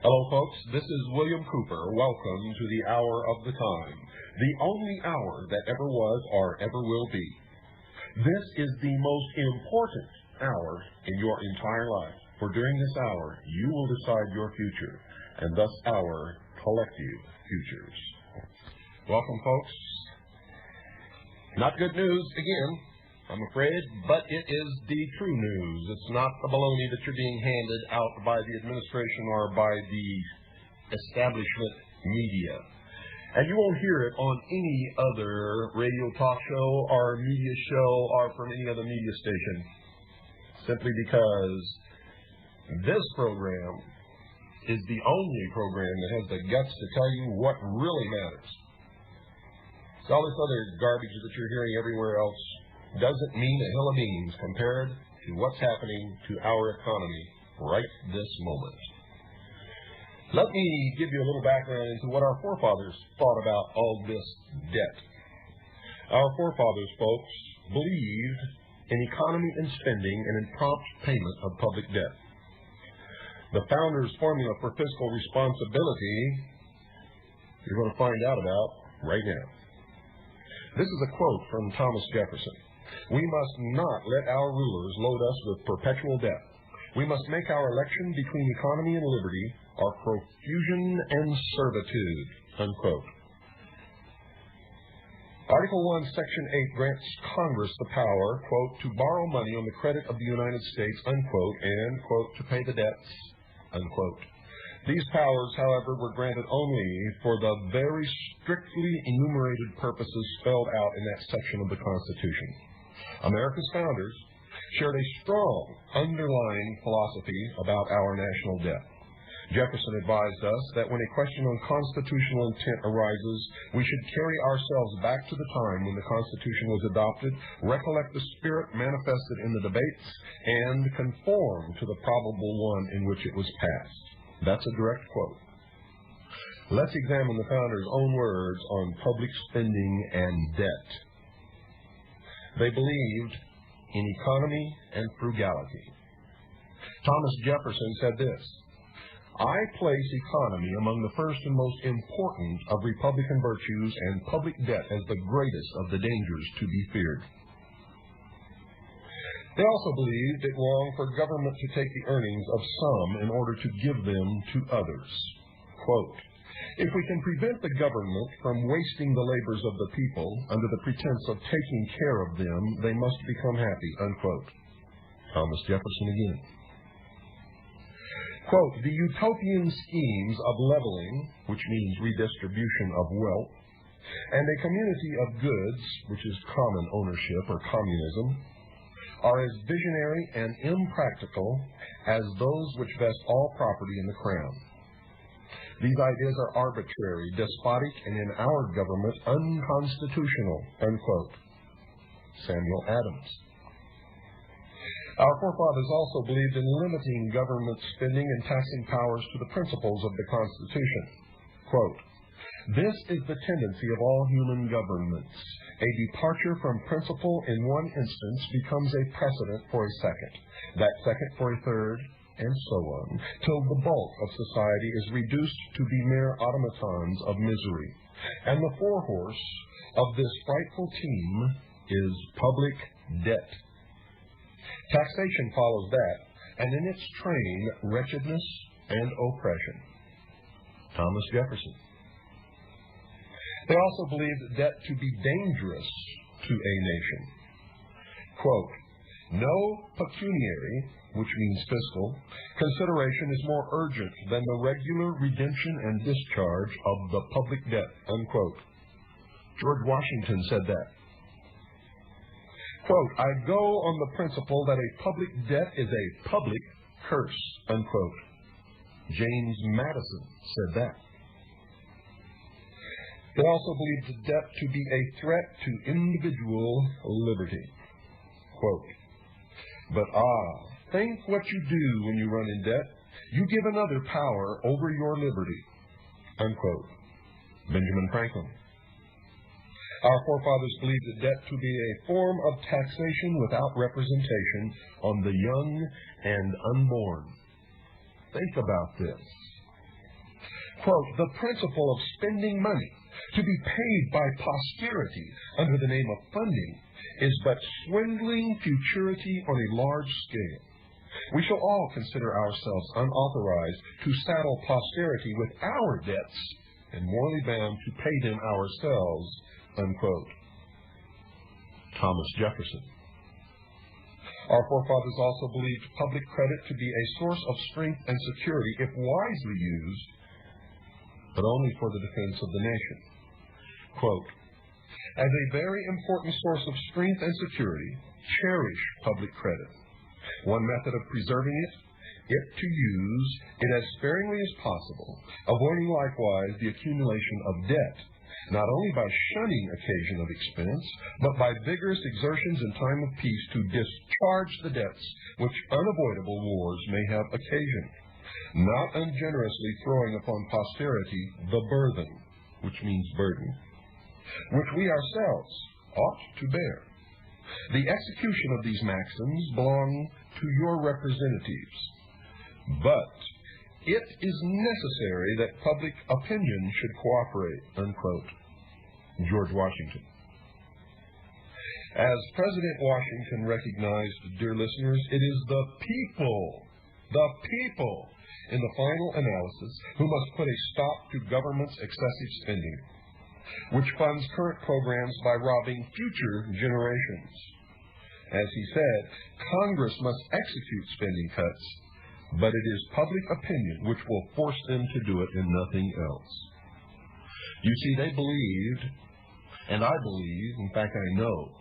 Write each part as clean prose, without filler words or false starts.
Hello, folks. This is William Cooper. Welcome to the Hour of the Time, the only hour that ever was or ever will be. This is the most important hour in your entire life, for during this hour, you will decide your future, and thus our collective futures. Welcome, folks. Not good news again, I'm afraid, but it is the true news. It's not the baloney that you're being handed out by the administration or by the establishment media. And you won't hear it on any other radio talk show or media show or from any other media station, simply because this program is the only program that has the guts to tell you what really matters. So all this other garbage that you're hearing everywhere else doesn't mean a hill of beans compared to what's happening to our economy right this moment. Let me give you a little background into what our forefathers thought about all this debt. Our forefathers, folks, believed in economy and spending and in prompt payment of public debt. The founders' formula for fiscal responsibility you're going to find out about right now. This is a quote from Thomas Jefferson. "We must not let our rulers load us with perpetual debt. We must make our election between economy and liberty our profusion and servitude," unquote. Article 1, Section 8 grants Congress the power, quote, "to borrow money on the credit of the United States," unquote, and, quote, "to pay the debts," unquote. These powers, however, were granted only for the very strictly enumerated purposes spelled out in that section of the Constitution. America's founders shared a strong underlying philosophy about our national debt. Jefferson advised us that when a question on constitutional intent arises, we should carry ourselves back to the time when the Constitution was adopted, recollect the spirit manifested in the debates, and conform to the probable one in which it was passed. That's a direct quote. Let's examine the founders' own words on public spending and debt. They believed in economy and frugality. Thomas Jefferson said this, "I place economy among the first and most important of republican virtues and public debt as the greatest of the dangers to be feared." They also believed it wrong for government to take the earnings of some in order to give them to others. Quote, "If we can prevent the government from wasting the labors of the people under the pretense of taking care of them, they must become happy," unquote. Thomas Jefferson again. Quote, "The utopian schemes of leveling, which means redistribution of wealth, and a community of goods, which is common ownership or communism, are as visionary and impractical as those which vest all property in the crown. These ideas are arbitrary, despotic, and in our government unconstitutional," unquote. Samuel Adams. Our forefathers also believed in limiting government spending and taxing powers to the principles of the Constitution. Quote, "This is the tendency of all human governments. A departure from principle in one instance becomes a precedent for a second, that second for a third, and so on, till the bulk of society is reduced to be mere automatons of misery. And the forehorse of this frightful team is public debt. Taxation follows that, and in its train, wretchedness and oppression." Thomas Jefferson. They also believed debt to be dangerous to a nation. Quote, "No pecuniary," which means fiscal, "consideration is more urgent than the regular redemption and discharge of the public debt," unquote. George Washington said that. Quote, "I go on the principle that a public debt is a public curse," unquote. James Madison said that. They also believed debt to be a threat to individual liberty. Quote, "But think what you do when you run in debt. You give another power over your liberty," unquote. Benjamin Franklin. Our forefathers believed the debt to be a form of taxation without representation on the young and unborn. Think about this. quote, the principle of spending money to be paid by posterity under the name of funding is but swindling futurity on a large scale. We shall all consider ourselves unauthorized to saddle posterity with our debts and morally bound to pay them ourselves, unquote. Thomas Jefferson. Our forefathers also believed public credit to be a source of strength and security if wisely used, but only for the defense of the nation. Quote, as a very important source of strength and security, cherish public credit. One method of preserving it, if to use it as sparingly as possible, avoiding likewise the accumulation of debt, not only by shunning occasion of expense, but by vigorous exertions in time of peace to discharge the debts which unavoidable wars may have occasioned, not ungenerously throwing upon posterity the burthen, which means burden, which we ourselves ought to bear. The execution of these maxims belong to your representatives, but it is necessary that public opinion should cooperate, unquote. George Washington. As President Washington recognized, dear listeners, it is the people in the final analysis who must put a stop to government's excessive spending, which funds current programs by robbing future generations. As he said, Congress must execute spending cuts, but it is public opinion which will force them to do it and nothing else. You see, they believed, and I believe, in fact I know,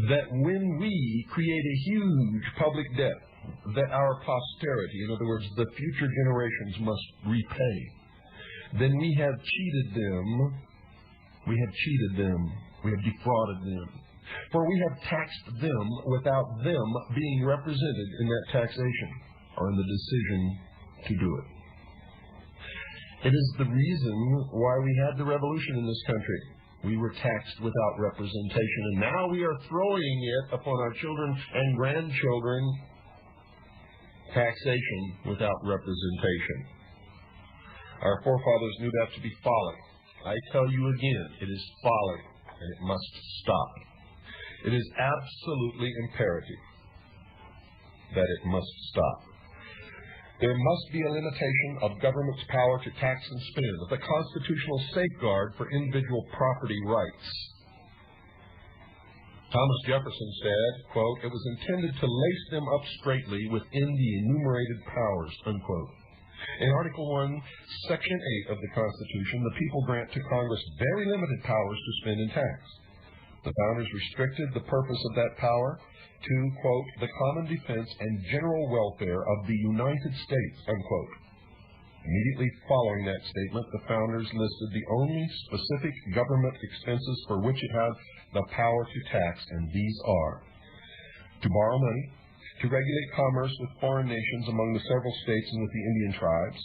that when we create a huge public debt that our posterity, in other words, the future generations must repay, then we have cheated them, we have defrauded them. For we have taxed them without them being represented in that taxation or in the decision to do it. It is the reason why we had the revolution in this country. We were taxed without representation, and now we are throwing it upon our children and grandchildren, taxation without representation. Our forefathers knew that to be folly. I tell you again, it is folly, and it must stop. It is absolutely imperative that it must stop. There must be a limitation of government's power to tax and spend, the constitutional safeguard for individual property rights. Thomas Jefferson said, quote, it was intended to lace them up straightly within the enumerated powers, unquote. In Article 1, Section 8 of the Constitution, the people grant to Congress very limited powers to spend and tax. The founders restricted the purpose of that power to, quote, the common defense and general welfare of the United States, unquote. Immediately following that statement, the founders listed the only specific government expenses for which it had the power to tax, and these are to borrow money, to regulate commerce with foreign nations among the several states and with the Indian tribes,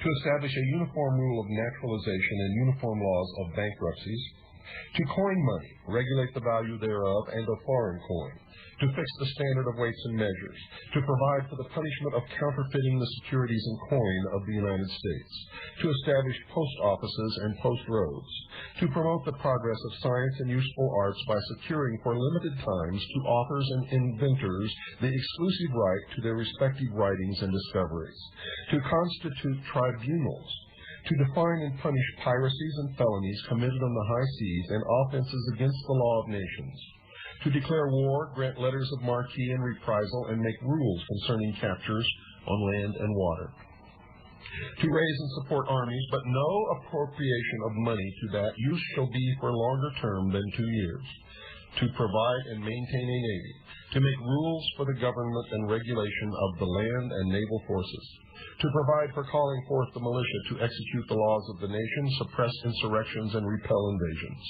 to establish a uniform rule of naturalization and uniform laws of bankruptcies, to coin money, regulate the value thereof and of foreign coin, to fix the standard of weights and measures, to provide for the punishment of counterfeiting the securities and coin of the United States, to establish post offices and post roads, to promote the progress of science and useful arts by securing for limited times to authors and inventors the exclusive right to their respective writings and discoveries, to constitute tribunals, to define and punish piracies and felonies committed on the high seas and offenses against the law of nations, to declare war, grant letters of marque and reprisal, and make rules concerning captures on land and water, to raise and support armies, but no appropriation of money to that use shall be for longer term than 2 years, to provide and maintain a navy, to make rules for the government and regulation of the land and naval forces, to provide for calling forth the militia to execute the laws of the nation, suppress insurrections, and repel invasions,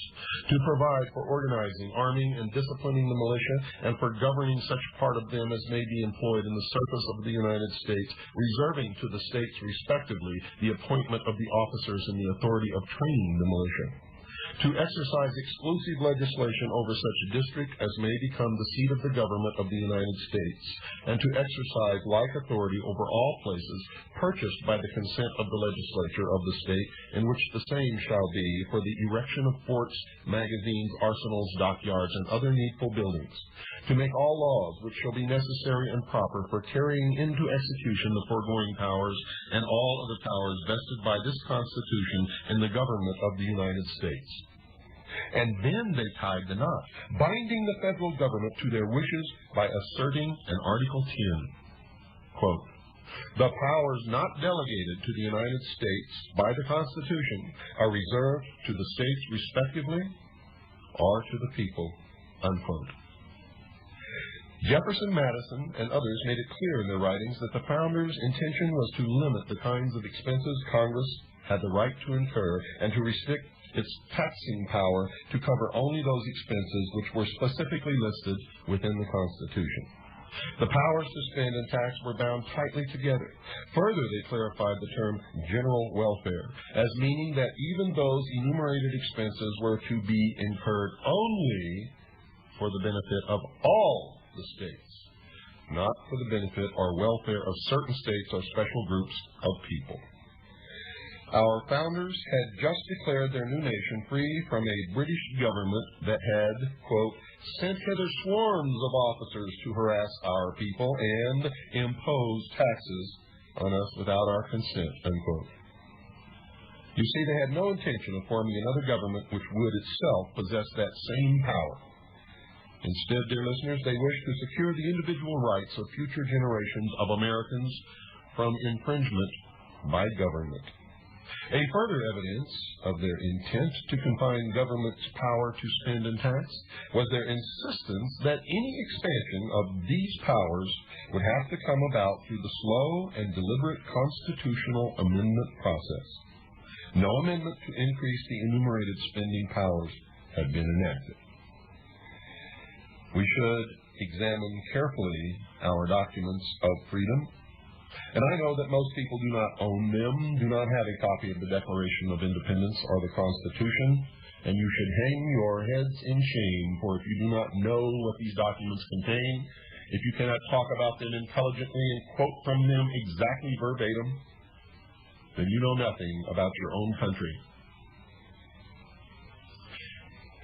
to provide for organizing, arming, and disciplining the militia, and for governing such part of them as may be employed in the service of the United States, reserving to the states respectively the appointment of the officers and the authority of training the militia, to exercise exclusive legislation over such district as may become the seat of the government of the United States, and to exercise like authority over all places purchased by the consent of the legislature of the state in which the same shall be for the erection of forts, magazines, arsenals, dockyards, and other needful buildings, to make all laws which shall be necessary and proper for carrying into execution the foregoing powers and all other powers vested by this Constitution in the government of the United States. And then they tied the knot, binding the federal government to their wishes by asserting in Article 10, quote, "The powers not delegated to the United States by the Constitution are reserved to the states respectively or to the people," unquote. Jefferson, Madison, and others made it clear in their writings that the founders' intention was to limit the kinds of expenses Congress had the right to incur and to restrict its taxing power to cover only those expenses which were specifically listed within the Constitution. The powers to spend and tax were bound tightly together. Further, they clarified the term general welfare as meaning that even those enumerated expenses were to be incurred only for the benefit of all the states, not for the benefit or welfare of certain states or special groups of people. Our founders had just declared their new nation free from a British government that had, quote, "sent hither swarms of officers to harass our people and impose taxes on us without our consent," unquote. You see, they had no intention of forming another government which would itself possess that same power. Instead, dear listeners, they wished to secure the individual rights of future generations of Americans from infringement by government. A further evidence of their intent to confine government's power to spend and tax was their insistence that any expansion of these powers would have to come about through the slow and deliberate constitutional amendment process. No amendment to increase the enumerated spending powers had been enacted. We should examine carefully our documents of freedom. And I know that most people do not own them, do not have a copy of the Declaration of Independence or the Constitution, and you should hang your heads in shame, for if you do not know what these documents contain, if you cannot talk about them intelligently and quote from them exactly verbatim, then you know nothing about your own country.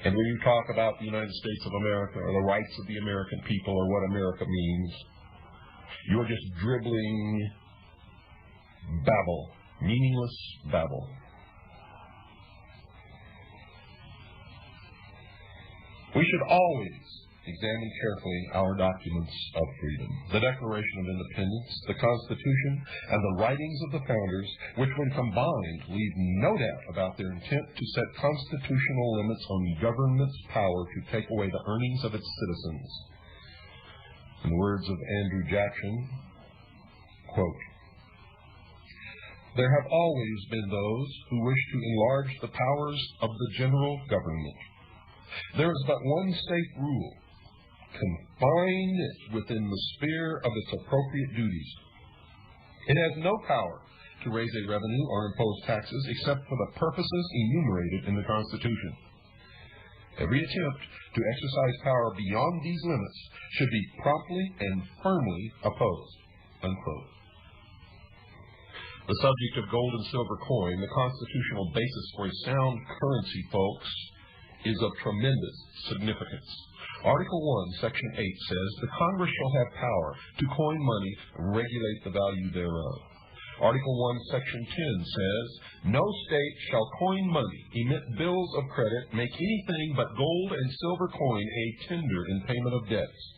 And when you talk about the United States of America or the rights of the American people or what America means, you're just dribbling babble, meaningless babble. We should always examine carefully our documents of freedom, the Declaration of Independence, the Constitution, and the writings of the founders, which when combined leave no doubt about their intent to set constitutional limits on government's power to take away the earnings of its citizens. In the words of Andrew Jackson, quote, "There have always been those who wish to enlarge the powers of the general government. There is but one safe rule: confine it within the sphere of its appropriate duties. It has no power to raise a revenue or impose taxes except for the purposes enumerated in the Constitution. Every attempt to exercise power beyond these limits should be promptly and firmly opposed," unquote. The subject of gold and silver coin, the constitutional basis for a sound currency, folks, is of tremendous significance. Article 1, Section 8 says, "The Congress shall have power to coin money and regulate the value thereof." Article 1, Section 10 says, "No state shall coin money, emit bills of credit, make anything but gold and silver coin a tender in payment of debts."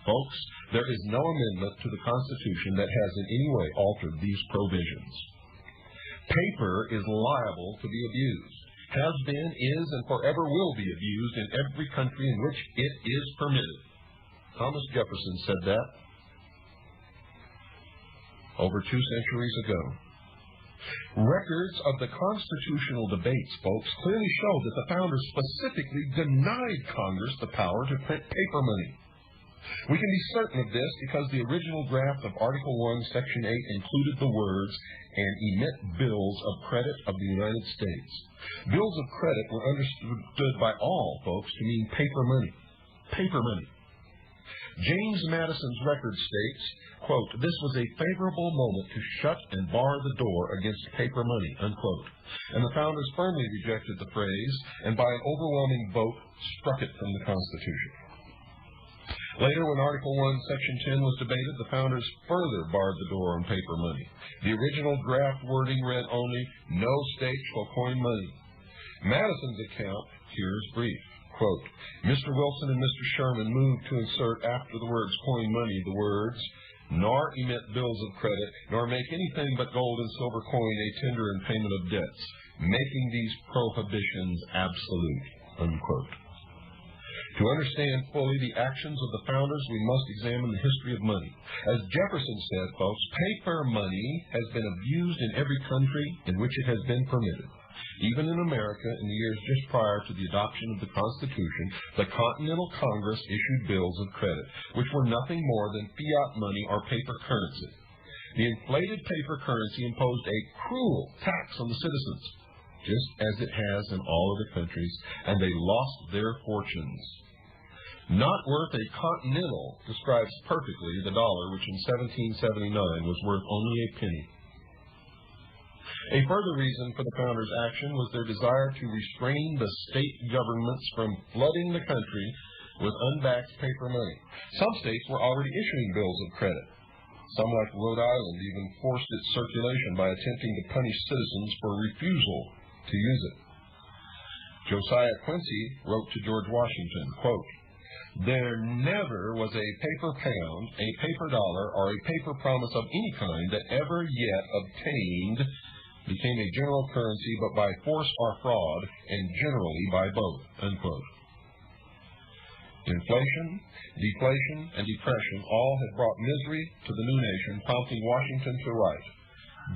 Folks, there is no amendment to the Constitution that has in any way altered these provisions. Paper is liable to be abused, has been, is, and forever will be abused in every country in which it is permitted. Thomas Jefferson said that over 2 centuries ago. Records of the constitutional debates, folks, clearly show that the founders specifically denied Congress the power to print paper money. We can be certain of this because the original draft of Article 1, Section 8 included the words, "and emit bills of credit of the United States." Bills of credit were understood by all folks to mean paper money. Paper money. James Madison's record states, quote, "This was a favorable moment to shut and bar the door against paper money," unquote. And the founders firmly rejected the phrase, and by an overwhelming vote struck it from the Constitution. Later, when Article 1, Section 10 was debated, the founders further barred the door on paper money. The original draft wording read only, "No state shall coin money." Madison's account here is brief. Quote, "Mr. Wilson and Mr. Sherman moved to insert after the words coin money the words, nor emit bills of credit, nor make anything but gold and silver coin a tender in payment of debts, making these prohibitions absolute," unquote. To understand fully the actions of the founders, we must examine the history of money. As Jefferson said, folks, paper money has been abused in every country in which it has been permitted. Even in America, in the years just prior to the adoption of the Constitution, the Continental Congress issued bills of credit, which were nothing more than fiat money or paper currency. The inflated paper currency imposed a cruel tax on the citizens, just as it has in all other countries, and they lost their fortunes. Not worth a continental describes perfectly the dollar, which in 1779 was worth only a penny. A further reason for the founders' action was their desire to restrain the state governments from flooding the country with unbacked paper money. Some states were already issuing bills of credit. Some, like Rhode Island, even forced its circulation by attempting to punish citizens for refusal to use it. Josiah Quincy wrote to George Washington, quote, "There never was a paper pound, a paper dollar, or a paper promise of any kind that ever yet obtained became a general currency, but by force or fraud, and generally by both," unquote. Inflation, deflation, and depression all had brought misery to the new nation, prompting Washington to write,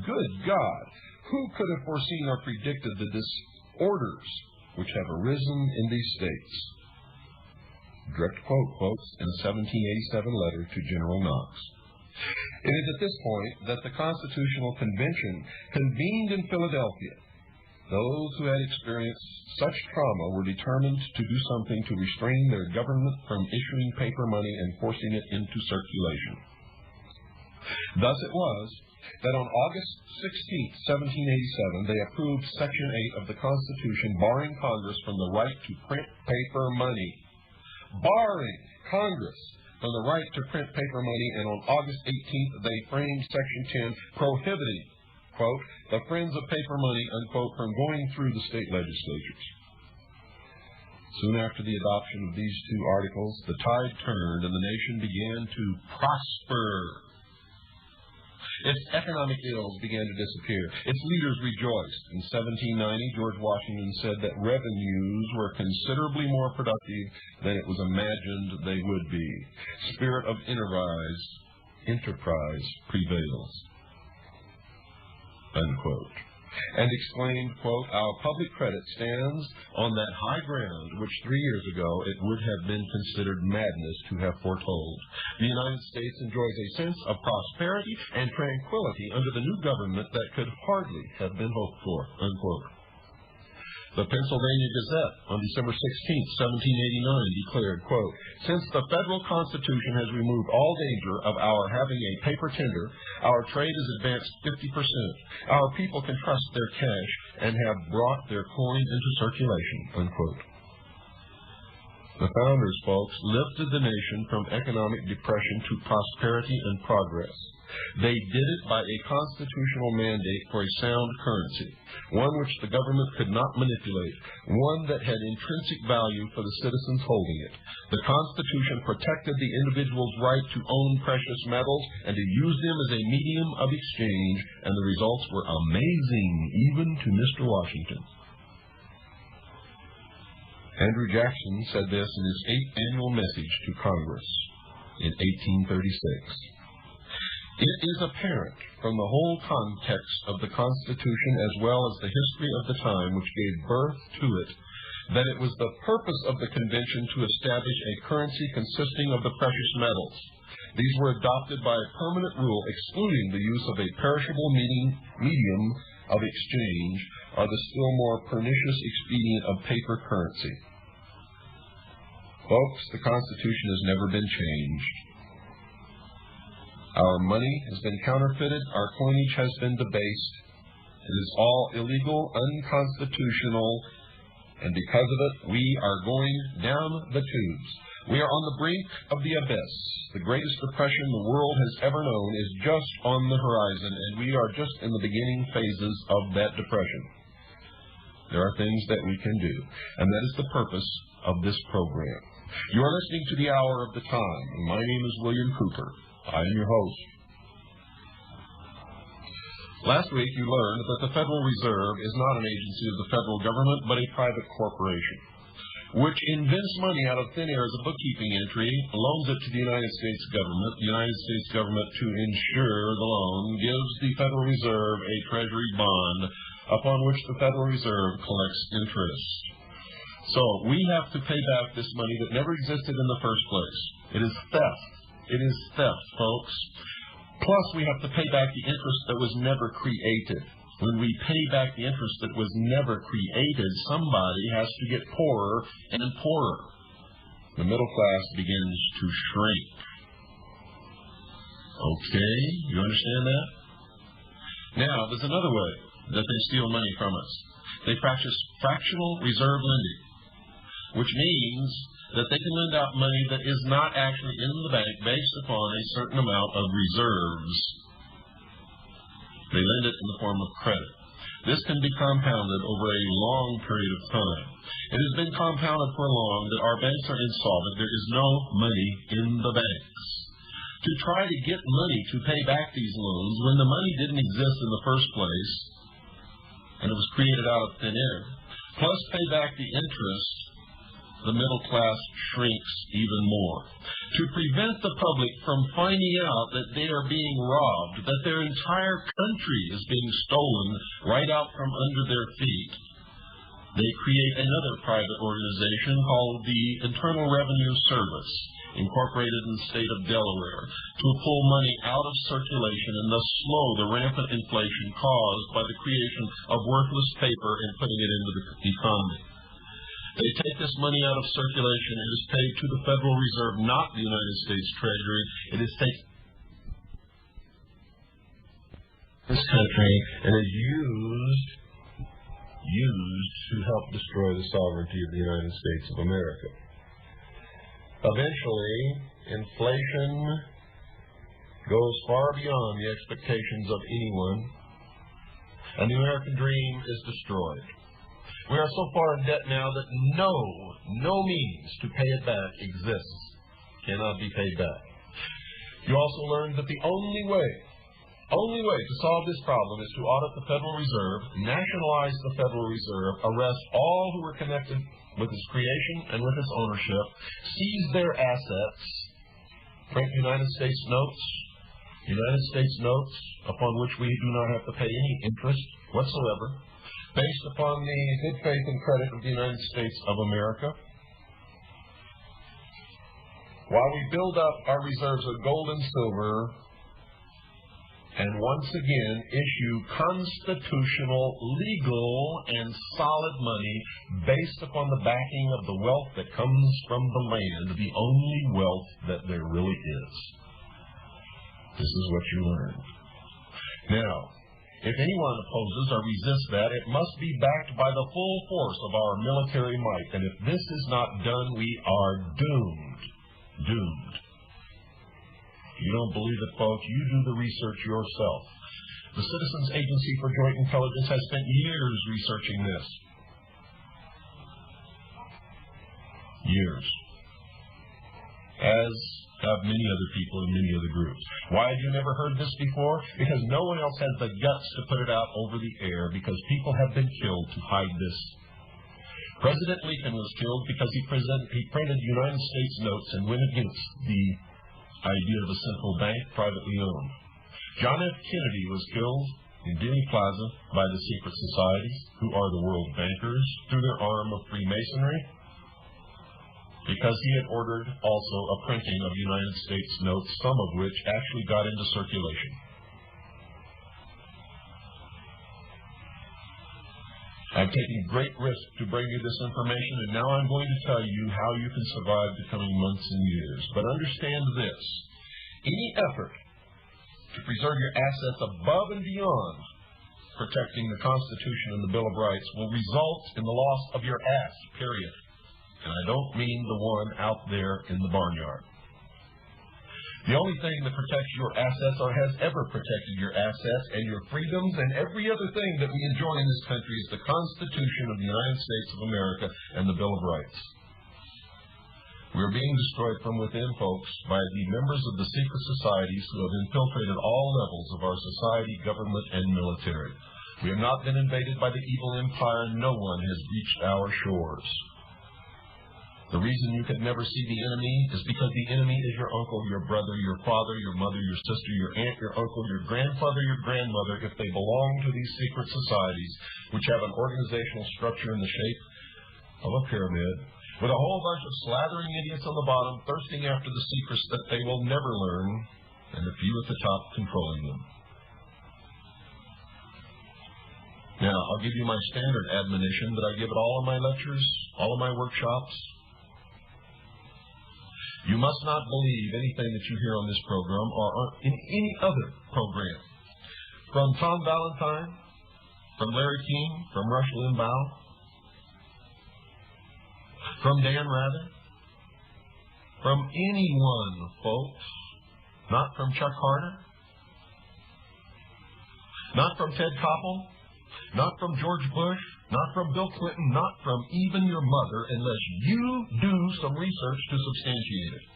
"Good God, who could have foreseen or predicted the disorders which have arisen in these states?" Direct quote, folks, in a 1787 letter to General Knox. It is at this point that the Constitutional Convention convened in Philadelphia. Those who had experienced such trauma were determined to do something to restrain their government from issuing paper money and forcing it into circulation. Thus it was that on August 16, 1787, they approved Section 8 of the Constitution, barring Congress from the right to print paper money. Barring Congress from the right to print paper money, and on August 18th, they framed Section 10, prohibiting, quote, "the friends of paper money," unquote, from going through the state legislatures. Soon after the adoption of these two articles, the tide turned and the nation began to prosper. Its economic ills began to disappear. Its leaders rejoiced. In 1790, George Washington said that revenues were considerably more productive than it was imagined they would be. Spirit of enterprise prevails, unquote. And exclaimed, quote, "Our public credit stands on that high ground which 3 years ago it would have been considered madness to have foretold. The United States enjoys a sense of prosperity and tranquility under the new government that could hardly have been hoped for," unquote. The Pennsylvania Gazette on December 16, 1789 declared, quote, "Since the federal Constitution has removed all danger of our having a paper tender, our trade is advanced 50%. Our people can trust their cash and have brought their coin into circulation," unquote. The founders, folks, lifted the nation from economic depression to prosperity and progress. They did it by a constitutional mandate for a sound currency, one which the government could not manipulate, one that had intrinsic value for the citizens holding it. The Constitution protected the individual's right to own precious metals and to use them as a medium of exchange, and the results were amazing even to Mr. Washington. Andrew Jackson said this in his 8th annual message to Congress in 1836. "It is apparent from the whole context of the Constitution as well as the history of the time which gave birth to it that it was the purpose of the convention to establish a currency consisting of the precious metals. These were adopted by a permanent rule excluding the use of a perishable medium of exchange or the still more pernicious expedient of paper currency. Folks, the Constitution has never been changed. Our money has been counterfeited. Our coinage has been debased. It is all illegal, unconstitutional, and because of it, we are going down the tubes. We are on the brink of the abyss. The greatest depression the world has ever known is just on the horizon, and we are just in the beginning phases of that depression. There are things that we can do, and that is the purpose of this program. You are listening to the Hour of the Time, and my name is William Cooper. I am your host. Last week you learned that the Federal Reserve is not an agency of the federal government, but a private corporation, which invents money out of thin air as a bookkeeping entry, loans it to the United States government. The United States government, to insure the loan, gives the Federal Reserve a treasury bond upon which the Federal Reserve collects interest. So we have to pay back this money that never existed in the first place. It is theft. It is theft, folks. Plus, we have to pay back the interest that was never created. When we pay back the interest that was never created, somebody has to get poorer and poorer. The middle class begins to shrink. Okay, you understand that? Now, there's another way that they steal money from us. They practice fractional reserve lending, which means that they can lend out money that is not actually in the bank based upon a certain amount of reserves. They lend it in the form of credit. This can be compounded over a long period of time. It has been compounded for long that our banks are insolvent. There is no money in the banks. To try to get money to pay back these loans when the money didn't exist in the first place, and it was created out of thin air, plus pay back the interest, the middle class shrinks even more. To prevent the public from finding out that they are being robbed, that their entire country is being stolen right out from under their feet, they create another private organization called the Internal Revenue Service, incorporated in the state of Delaware, to pull money out of circulation and thus slow the rampant inflation caused by the creation of worthless paper and putting it into the economy. They take this money out of circulation. It is paid to the Federal Reserve, not the United States Treasury. It is taken this country and is used to help destroy the sovereignty of the United States of America. Eventually, inflation goes far beyond the expectations of anyone, and the American dream is destroyed. We are so far in debt now that no means to pay it back exists, cannot be paid back. You also learned that the only way to solve this problem is to audit the Federal Reserve, nationalize the Federal Reserve, arrest all who were connected with its creation and with its ownership, seize their assets, print United States notes upon which we do not have to pay any interest whatsoever, based upon the good faith and credit of the United States of America, while we build up our reserves of gold and silver, and once again issue constitutional, legal, and solid money based upon the backing of the wealth that comes from the land, the only wealth that there really is. This is what you learned. Now, if anyone opposes or resists that, it must be backed by the full force of our military might. And if this is not done, we are doomed. Doomed. If you don't believe it, folks, you do the research yourself. The Citizens Agency for Joint Intelligence has spent years researching this. Years. As have many other people in many other groups. Why have you never heard this before? Because no one else has the guts to put it out over the air, because people have been killed to hide this. President Lincoln was killed because he printed United States notes and went against the idea of a central bank privately owned. John F. Kennedy was killed in Guinea Plaza by the secret societies, who are the world bankers, through their arm of Freemasonry, because he had ordered also a printing of United States notes, some of which actually got into circulation. I've taken great risk to bring you this information, and now I'm going to tell you how you can survive the coming months and years. But understand this: any effort to preserve your assets above and beyond protecting the Constitution and the Bill of Rights will result in the loss of your ass, period. And I don't mean the one out there in the barnyard. The only thing that protects your assets or has ever protected your assets and your freedoms and every other thing that we enjoy in this country is the Constitution of the United States of America and the Bill of Rights. We are being destroyed from within, folks, by the members of the secret societies who have infiltrated all levels of our society, government, and military. We have not been invaded by the evil empire. No one has reached our shores. The reason you can never see the enemy is because the enemy is your uncle, your brother, your father, your mother, your sister, your aunt, your uncle, your grandfather, your grandmother, if they belong to these secret societies, which have an organizational structure in the shape of a pyramid, with a whole bunch of slathering idiots on the bottom, thirsting after the secrets that they will never learn, and a few at the top controlling them. Now, I'll give you my standard admonition that I give at all of my lectures, all of my workshops. You must not believe anything that you hear on this program or in any other program. From Tom Valentine, from Larry King, from Rush Limbaugh, from Dan Rather, from anyone, folks. Not from Chuck Harder, not from Ted Koppel, not from George Bush, not from Bill Clinton, not from even your mother, unless you do some research to substantiate it.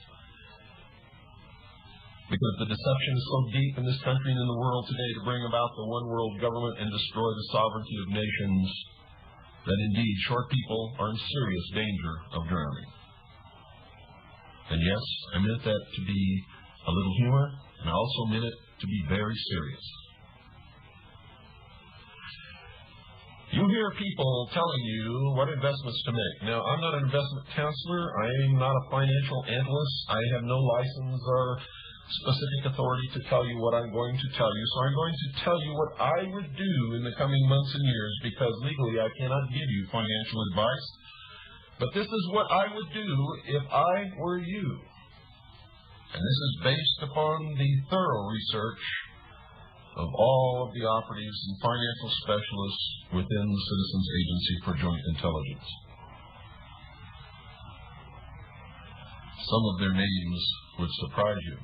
Because the deception is so deep in this country and in the world today to bring about the one world government and destroy the sovereignty of nations that indeed short people are in serious danger of drowning. And yes, I meant that to be a little humor, and I also meant it to be very serious. You hear people telling you what investments to make. Now, I'm not an investment counselor. I am not a financial analyst. I have no license or specific authority to tell you what I'm going to tell you. So I'm going to tell you what I would do in the coming months and years, because legally I cannot give you financial advice. But this is what I would do if I were you. And this is based upon the thorough research of all of the operatives and financial specialists within the Citizens Agency for Joint Intelligence. Some of their names would surprise you.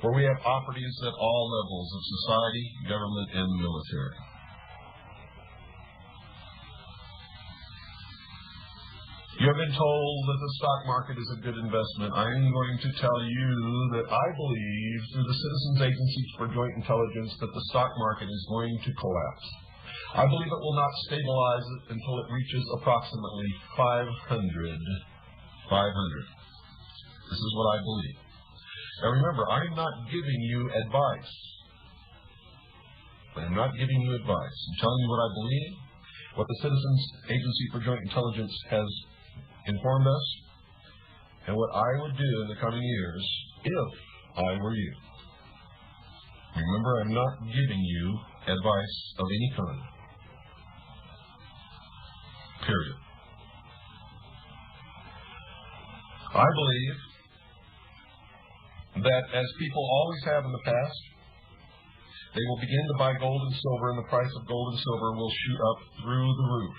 For we have operatives at all levels of society, government, and military. You have been told that the stock market is a good investment. I am going to tell you that I believe through the Citizens Agency for Joint Intelligence that the stock market is going to collapse. I believe it will not stabilize it until it reaches approximately 500. This is what I believe. Now remember, I'm not giving you advice. I'm not giving you advice. I'm telling you what I believe, what the Citizens Agency for Joint Intelligence has informed us, and what I would do in the coming years if I were you. Remember, I'm not giving you advice of any kind. Period. I believe that, as people always have in the past, they will begin to buy gold and silver, and the price of gold and silver will shoot up through the roof.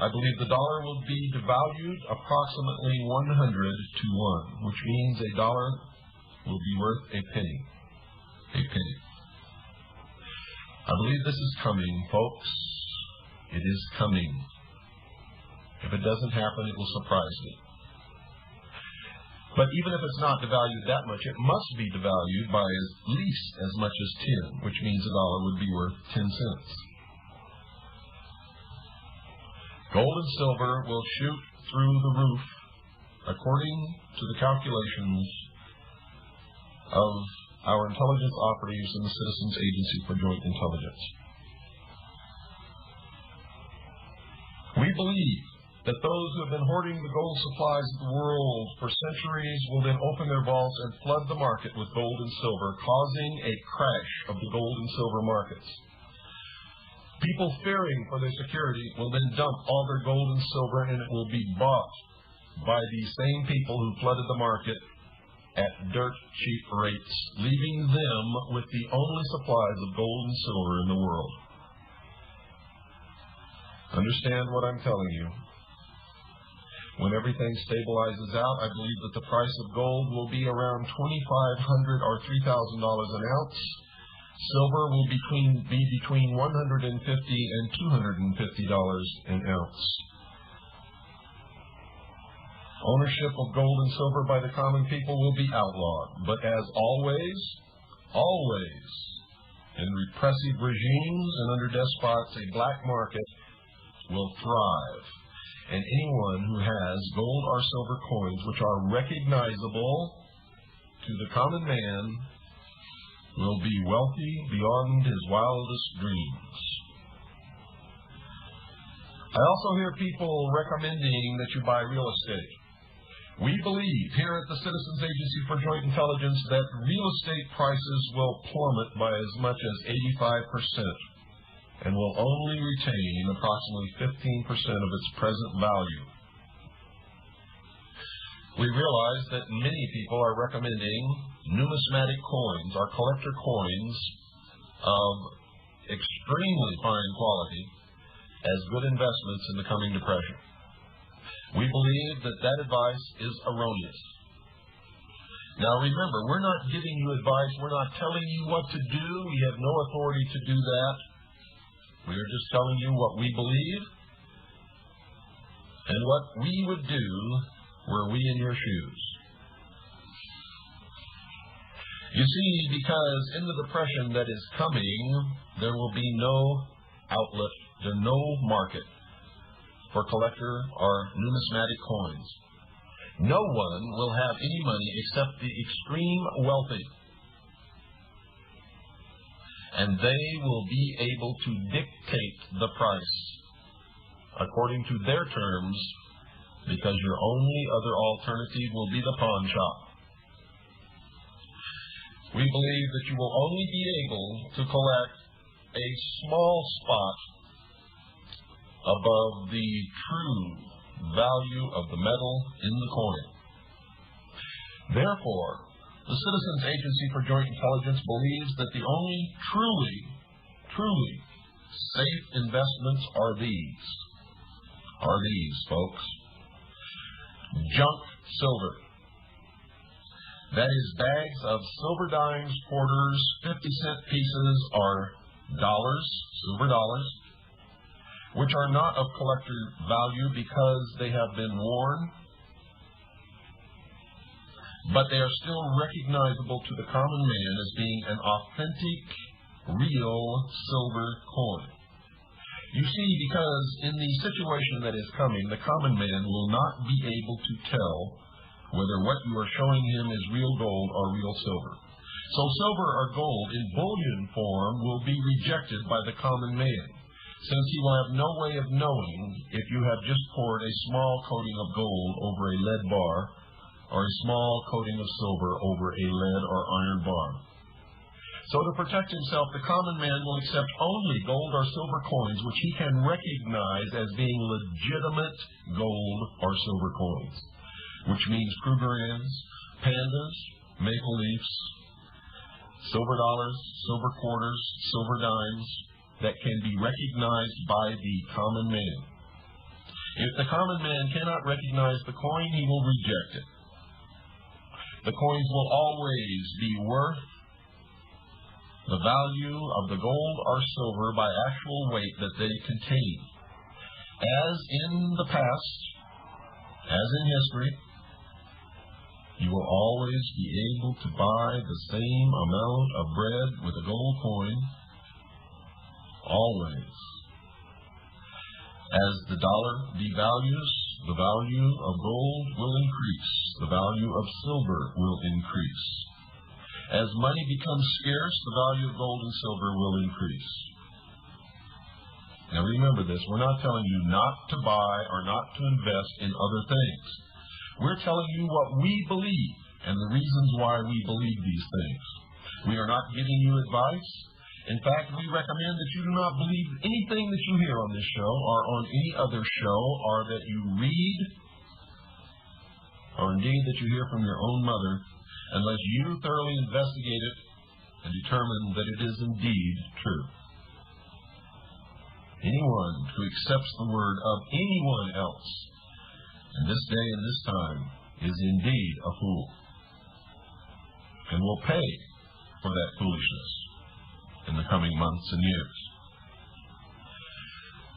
I believe the dollar will be devalued approximately 100 to 1, which means a dollar will be worth a penny. A penny. I believe this is coming, folks. It is coming. If it doesn't happen, it will surprise me. But even if it's not devalued that much, it must be devalued by at least as much as 10, which means a dollar would be worth 10 cents. Gold and silver will shoot through the roof, according to the calculations of our intelligence operatives in the Citizens Agency for Joint Intelligence. We believe that those who have been hoarding the gold supplies of the world for centuries will then open their vaults and flood the market with gold and silver, causing a crash of the gold and silver markets. People fearing for their security will then dump all their gold and silver, and it will be bought by these same people who flooded the market at dirt cheap rates, leaving them with the only supplies of gold and silver in the world. Understand what I'm telling you. When everything stabilizes out, I believe that the price of gold will be around $2,500 or $3,000 an ounce. Silver will be between $150 and $250 an ounce. Ownership of gold and silver by the common people will be outlawed. But as always, in repressive regimes and under despots, a black market will thrive. And anyone who has gold or silver coins which are recognizable to the common man will be wealthy beyond his wildest dreams. I also hear people recommending that you buy real estate. We believe here at the Citizens Agency for Joint Intelligence that real estate prices will plummet by as much as 85% and will only retain approximately 15% of its present value. We realize that many people are recommending numismatic coins or collector coins of extremely fine quality as good investments in the coming depression. We believe that that advice is erroneous. Now remember, we're not giving you advice. We're not telling you what to do. We have no authority to do that. We are just telling you what we believe and what we would do were we in your shoes. You see, because in the depression that is coming, there will be no outlet, no market for collector or numismatic coins. No one will have any money except the extreme wealthy. And they will be able to dictate the price according to their terms, because your only other alternative will be the pawn shop. We believe that you will only be able to collect a small spot above the true value of the metal in the coin. Therefore, the Citizens Agency for Joint Intelligence believes that the only truly safe investments are these, folks. Junk silver. That is bags of silver dimes, quarters, 50-cent pieces, or dollars, silver dollars, which are not of collector value because they have been worn, but they are still recognizable to the common man as being an authentic, real silver coin. You see, because in the situation that is coming, the common man will not be able to tell whether what you are showing him is real gold or real silver. So silver or gold in bullion form will be rejected by the common man, since he will have no way of knowing if you have just poured a small coating of gold over a lead bar or a small coating of silver over a lead or iron bar. So to protect himself, the common man will accept only gold or silver coins which he can recognize as being legitimate gold or silver coins, which means Krugerrands, pandas, maple leafs, silver dollars, silver quarters, silver dimes that can be recognized by the common man. If the common man cannot recognize the coin, he will reject it. The coins will always be worth the value of the gold or silver by actual weight that they contain. As in the past, as in history, you will always be able to buy the same amount of bread with a gold coin, always. As the dollar devalues, the value of gold will increase, the value of silver will increase. As money becomes scarce, the value of gold and silver will increase. Now remember this, we're not telling you not to buy or not to invest in other things. We're telling you what we believe and the reasons why we believe these things. We are not giving you advice. In fact, we recommend that you do not believe anything that you hear on this show or on any other show, or that you read, or indeed that you hear from your own mother, unless you thoroughly investigate it and determine that it is indeed true. Anyone who accepts the word of anyone else in this day and this time is indeed a fool, and will pay for that foolishness in the coming months and years.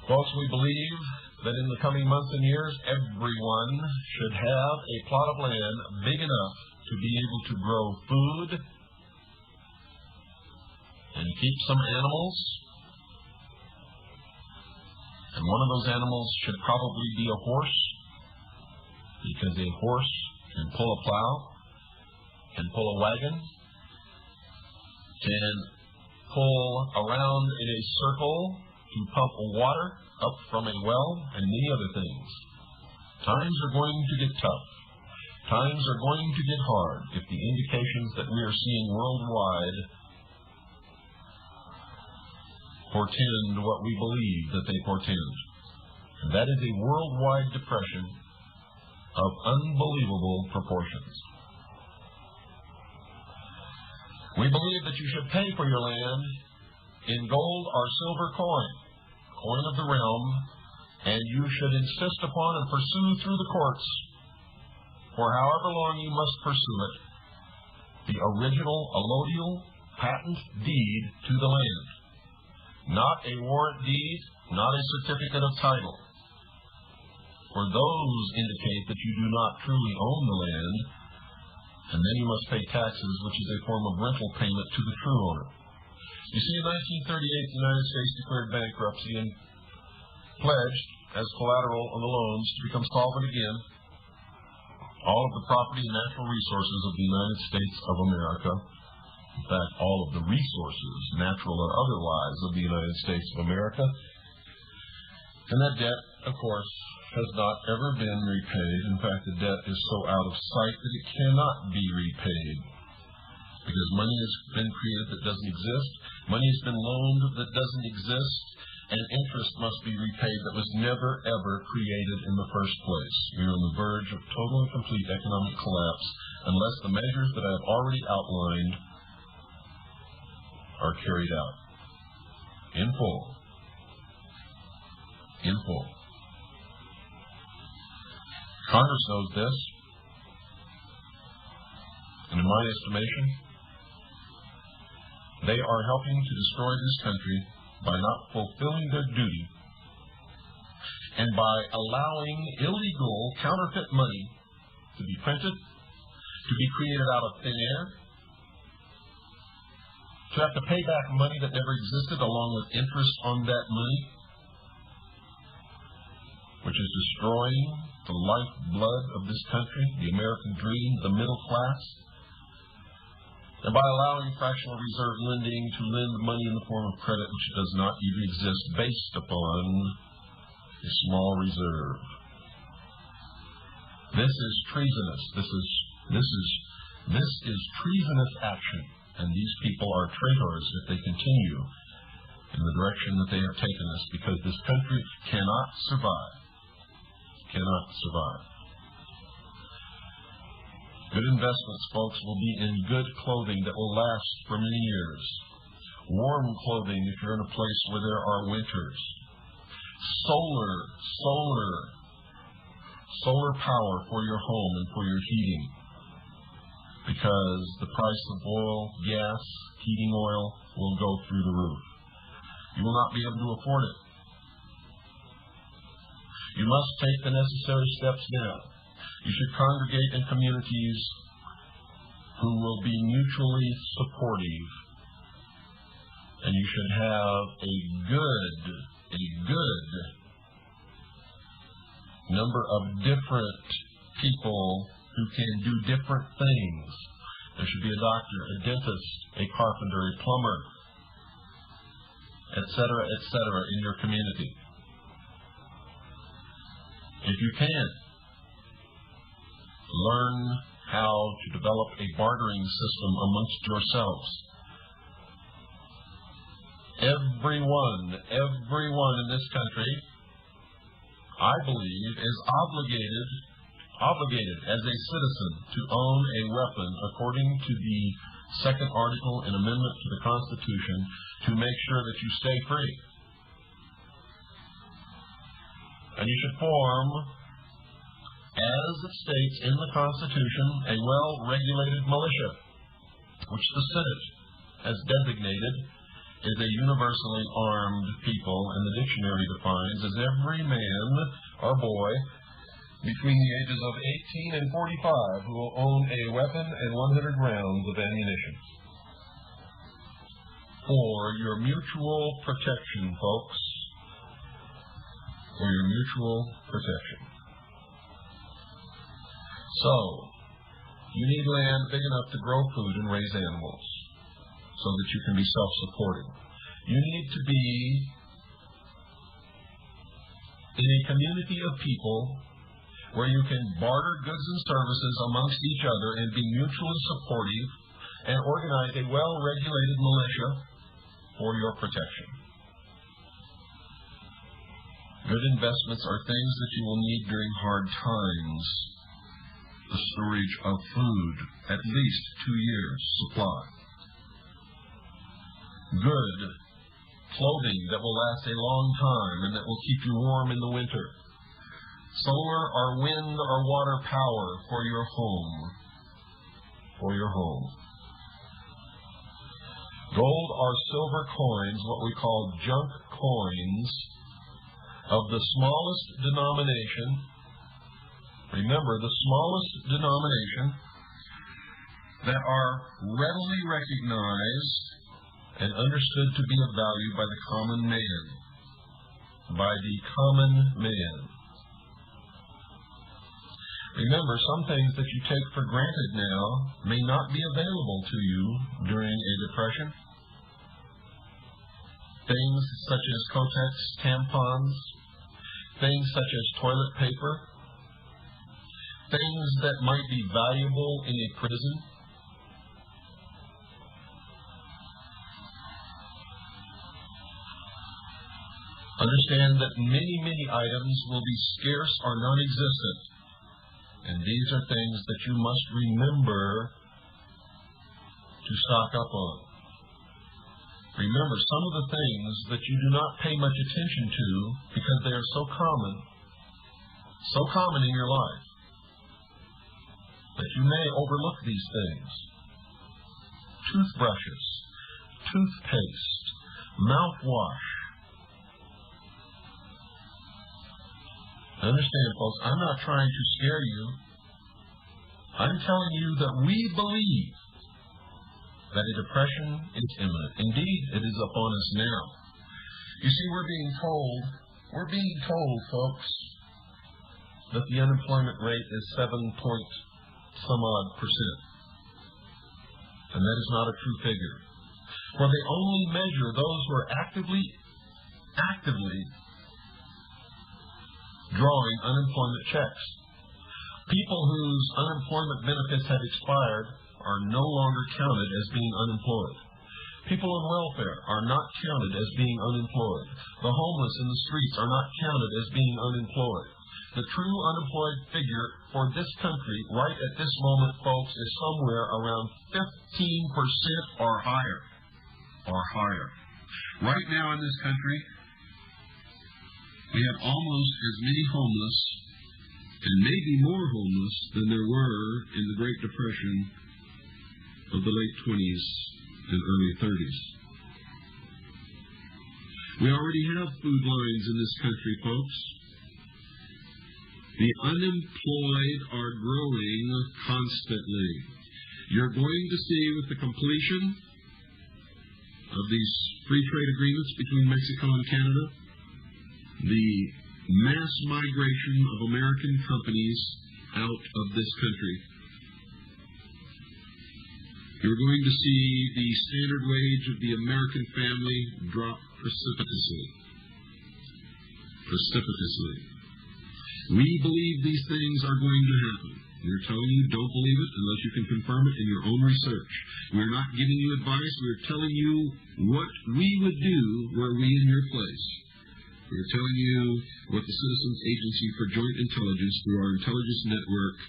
Folks, we believe that in the coming months and years, everyone should have a plot of land big enough to be able to grow food and keep some animals. And one of those animals should probably be a horse, because a horse can pull a plow, can pull a wagon, can pull around in a circle to pump water up from a well, and many other things. Times are going to get tough. Times are going to get hard if the indications that we are seeing worldwide portend what we believe that they portend. And that is a worldwide depression of unbelievable proportions. We believe that you should pay for your land in gold or silver coin of the realm, and you should insist upon and pursue through the courts, for however long you must pursue it, the original allodial patent deed to the land. Not a warrant deed, not a certificate of title. For those indicate that you do not truly own the land, and then you must pay taxes, which is a form of rental payment to the true owner. You see, in 1938, the United States declared bankruptcy and pledged, as collateral on the loans, to become solvent again, all of the property and natural resources of the United States of America. In fact, all of the resources, natural or otherwise, of the United States of America. And that debt, of course, has not ever been repaid. In fact, the debt is so out of sight that it cannot be repaid, because money has been created that doesn't exist, money has been loaned that doesn't exist, and interest must be repaid that was never, ever created in the first place. We are on the verge of total and complete economic collapse unless the measures that I have already outlined are carried out in full. In full. Congress knows this, and in my estimation, they are helping to destroy this country by not fulfilling their duty and by allowing illegal counterfeit money to be printed, to be created out of thin air, to have to pay back money that never existed along with interest on that money, which is destroying the lifeblood of this country, the American dream, the middle class, and by allowing fractional reserve lending to lend money in the form of credit which does not even exist, based upon a small reserve. This is treasonous. This is treasonous action, and these people are traitors if they continue in the direction that they have taken us, because this country cannot survive. Cannot survive. Good investments, folks, will be in good clothing that will last for many years. Warm clothing if you're in a place where there are winters. Solar power for your home and for your heating, because the price of oil, gas, heating oil will go through the roof. You will not be able to afford it. You must take the necessary steps now. You should congregate in communities who will be mutually supportive, and you should have a good number of different people who can do different things, There should be a doctor, a dentist, a carpenter, a plumber, etc., in your community. If you can, learn how to develop a bartering system amongst yourselves. Everyone in this country, I believe, is obligated as a citizen to own a weapon according to the second article and amendment to the Constitution to make sure that you stay free. And you should form, as it states in the Constitution, a well-regulated militia, which the Senate has designated is a universally armed people, and the dictionary defines as every man or boy between the ages of 18 and 45 who will own a weapon and 100 rounds of ammunition. For your mutual protection, folks. For your mutual protection. So, you need land big enough to grow food and raise animals so that you can be self-supporting. You need to be in a community of people where you can barter goods and services amongst each other and be mutually supportive and organize a well-regulated militia for your protection. Good investments are things that you will need during hard times. The storage of food, at least 2 years' supply. Good clothing that will last a long time and that will keep you warm in the winter. Solar or wind or water power for your home. For your home. Gold or silver coins, what we call junk coins, of the smallest denomination. Remember, the smallest denomination that are readily recognized and understood to be of value by the common man. By the common man. Remember, some things that you take for granted now may not be available to you during a depression. Things such as Kotex tampons, things such as toilet paper, things that might be valuable in a prison. Understand that many items will be scarce or non-existent. And these are things that you must remember to stock up on. Remember, some of the things that you do not pay much attention to because they are so common in your life, that you may overlook these things. Toothbrushes, toothpaste, mouthwash. Understand, folks, I'm not trying to scare you. I'm telling you that we believe that a depression is imminent. Indeed, it is upon us now. You see, we're being told, folks, that the unemployment rate is 7-point-some-odd%. And that is not a true figure. For they only measure those who are actively drawing unemployment checks. People whose unemployment benefits have expired are no longer counted as being unemployed. People on welfare are not counted as being unemployed. The homeless in the streets are not counted as being unemployed. The true unemployed figure for this country right at this moment, folks, is somewhere around 15% or higher. Right now in this country, we have almost as many homeless, and maybe more homeless, than there were in the Great Depression of the late 20s and early 30s. We already have food lines in this country, folks. The unemployed are growing constantly. You're going to see with the completion of these free trade agreements between Mexico and Canada, the mass migration of American companies out of this country. You're going to see the standard wage of the American family drop precipitously. Precipitously. We believe these things are going to happen. We're telling you don't believe it unless you can confirm it in your own research. We're not giving you advice. We're telling you what we would do were we in your place. We're telling you what the Citizens Agency for Joint Intelligence through our intelligence network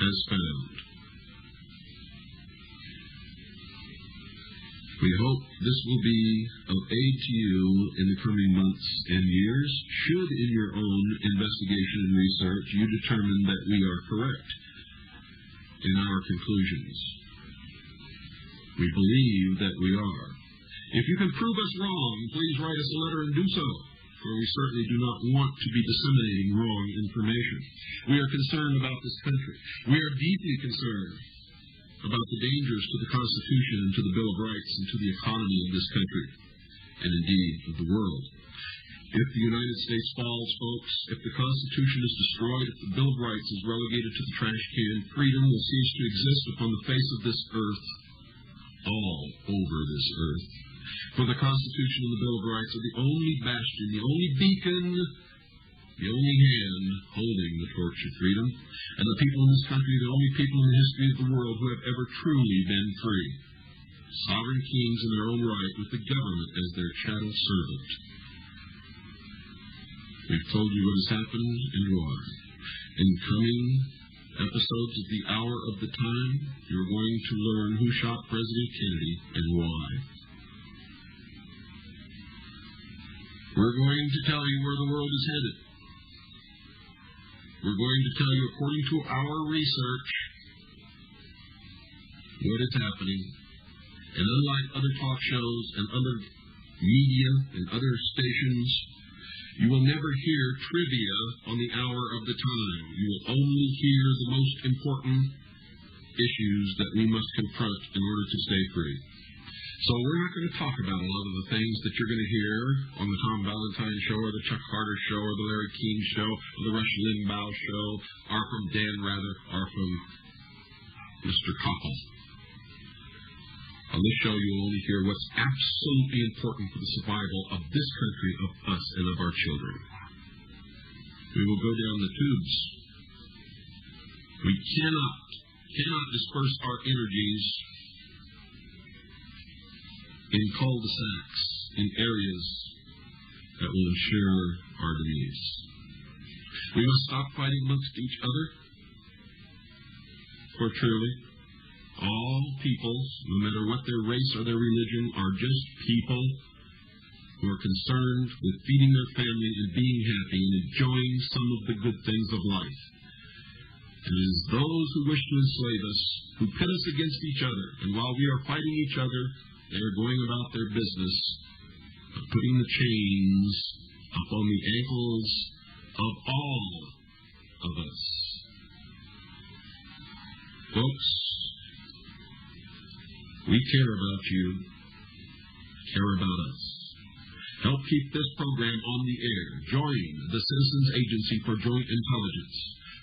has found. We hope this will be of aid to you in the coming months and years, should in your own investigation and research you determine that we are correct in our conclusions. We believe that we are. If you can prove us wrong, please write us a letter and do so, for we certainly do not want to be disseminating wrong information. We are concerned about this country. We are deeply concerned about the dangers to the Constitution and to the Bill of Rights and to the economy of this country, and indeed of the world. If the United States falls, folks, if the Constitution is destroyed, if the Bill of Rights is relegated to the trash can, freedom will cease to exist upon the face of this earth, all over this earth. For the Constitution and the Bill of Rights are the only bastion, the only beacon, the only hand holding the torch of freedom, and the people in this country are the only people in the history of the world who have ever truly been free. Sovereign kings in their own right, with the government as their chattel servant. We've told you what has happened and why. In coming episodes of the Hour of the Time, you're going to learn who shot President Kennedy and why. We're going to tell you where the world is headed. We're going to tell you, according to our research, what is happening. And unlike other talk shows and other media and other stations, you will never hear trivia on the Hour of the Time. You will only hear the most important issues that we must confront in order to stay free. So we're not going to talk about a lot of the things that you're going to hear on the Tom Valentine Show or the Chuck Carter Show or the Larry King Show or the Rush Limbaugh Show or from Dan Rather or from Mr. Koppel. On this show, you'll only hear what's absolutely important for the survival of this country, of us, and of our children. We will go down the tubes. We cannot disperse our energies in cul-de-sacs, in areas that will ensure our demise. We must stop fighting amongst each other, for truly, all peoples, no matter what their race or their religion, are just people who are concerned with feeding their family and being happy and enjoying some of the good things of life. And it is those who wish to enslave us, who pit us against each other, and while we are fighting each other, they are going about their business of putting the chains up on the ankles of all of us. Folks, we care about you, care about us. Help keep this program on the air. Join the Citizens Agency for Joint Intelligence.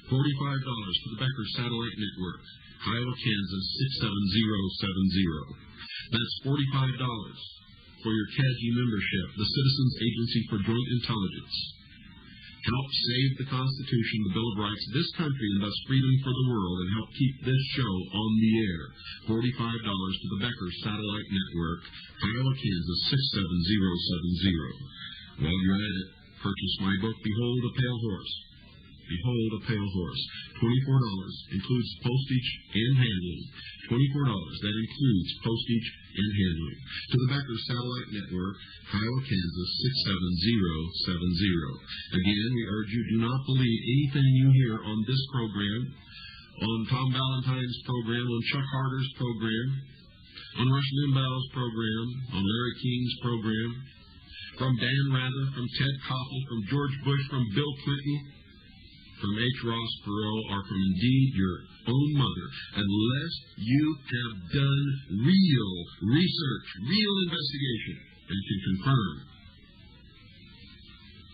$45 for the Becker Satellite Network, Kiowa, Kansas 67070. That's $45 for your CAGI membership, the Citizens Agency for Joint Intelligence. Help save the Constitution, the Bill of Rights, this country, and thus freedom for the world, and help keep this show on the air. $45 to the Becker Satellite Network, Kiowa, Kansas 67070. While you're at it, purchase my book, Behold a Pale Horse. Behold a Pale Horse. $24 includes postage and handling. $24. That includes postage and handling. To the Becker Satellite Network, Kiowa, Kansas 67070. Again, we urge you, do not believe anything you hear on this program, on Tom Valentine's program, on Chuck Carter's program, on Rush Limbaugh's program, on Larry King's program, from Dan Rather, from Ted Koppel, from George Bush, from Bill Clinton, from H. Ross Perot, or from indeed your own mother, unless you have done real research, real investigation, and can confirm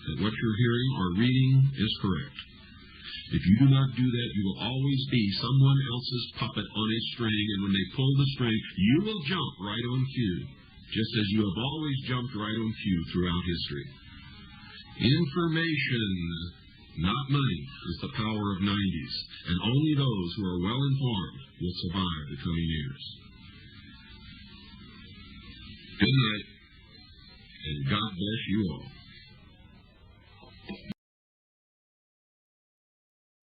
that what you're hearing or reading is correct. If you do not do that, you will always be someone else's puppet on a string, and when they pull the string, you will jump right on cue, just as you have always jumped right on cue throughout history. Information, not money, is the power of 90s, and only those who are well informed will survive the coming years. Good night, and God bless you all.